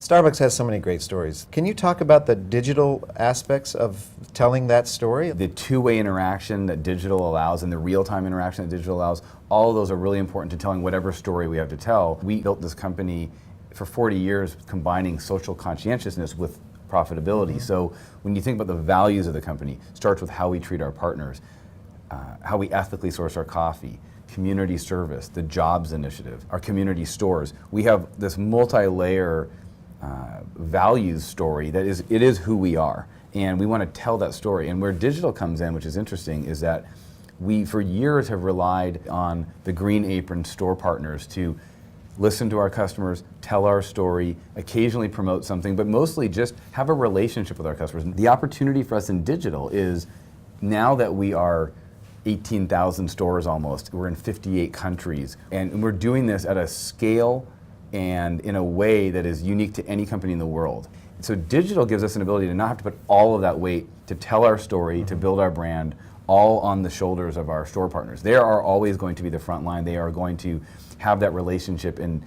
Starbucks has so many great stories. Can you talk about the digital aspects of telling that story? The two-way interaction that digital allows and the real-time interaction that digital allows, all of those are really important to telling whatever story we have to tell. We built this company for 40 years combining social conscientiousness with profitability. Mm-hmm. So when you think about the values of the company, it starts with how we treat our partners, how we ethically source our coffee, community service, the jobs initiative, our community stores. We have this multi-layer values story that is who we are, and we want to tell that story. And where digital comes in, which is interesting, is that we for years have relied on the Green Apron store partners to listen to our customers, tell our story, occasionally promote something, but mostly just have a relationship with our customers. The opportunity for us in digital is now that we are 18,000 stores almost, we're in 58 countries, and we're doing this at a scale and in a way that is unique to any company in the world. So digital gives us an ability to not have to put all of that weight to tell our story, to build our brand, all on the shoulders of our store partners. They are always going to be the front line. They are going to have that relationship and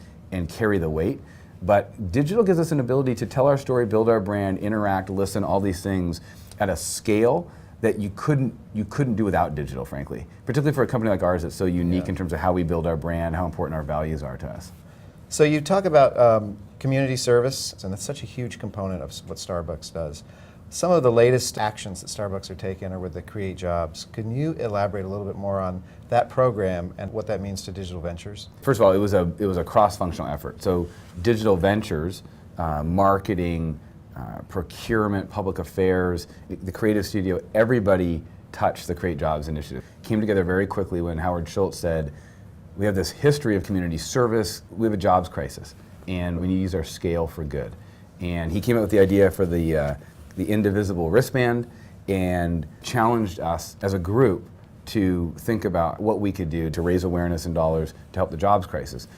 carry the weight. But digital gives us an ability to tell our story, build our brand, interact, listen, all these things at a scale that you couldn't do without digital, frankly. Particularly for a company like ours that's so unique in terms of how we build our brand, how important our values are to us. So you talk about community service, and that's such a huge component of what Starbucks does. Some of the latest actions that Starbucks are taking are with the Create Jobs. Can you elaborate a little bit more on that program and what that means to digital ventures? First of all, it was a cross-functional effort. So digital ventures, marketing, procurement, public affairs, the creative studio, everybody touched the Create Jobs initiative. Came together very quickly when Howard Schultz said, we have this history of community service, we have a jobs crisis, and we need to use our scale for good. And he came up with the idea for the indivisible wristband and challenged us as a group to think about what we could do to raise awareness and dollars to help the jobs crisis.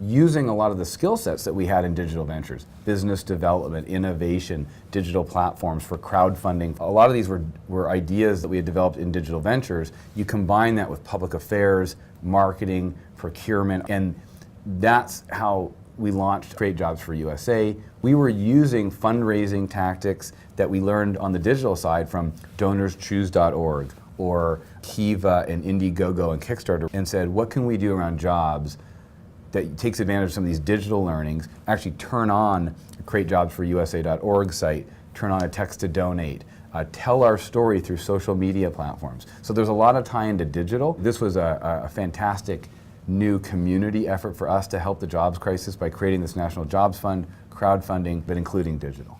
Using a lot of the skill sets that we had in digital ventures, business development, innovation, digital platforms for crowdfunding. A lot of these were ideas that we had developed in digital ventures. You combine that with public affairs, marketing, procurement, and that's how we launched Create Jobs for USA. We were using fundraising tactics that we learned on the digital side from DonorsChoose.org or Kiva and Indiegogo and Kickstarter, and said, what can we do around jobs that takes advantage of some of these digital learnings, actually turn on the CreateJobsForUSA.org site, turn on a text to donate, tell our story through social media platforms. So there's a lot of tie into digital. This was a fantastic new community effort for us to help the jobs crisis by creating this National Jobs Fund, crowdfunding, but including digital.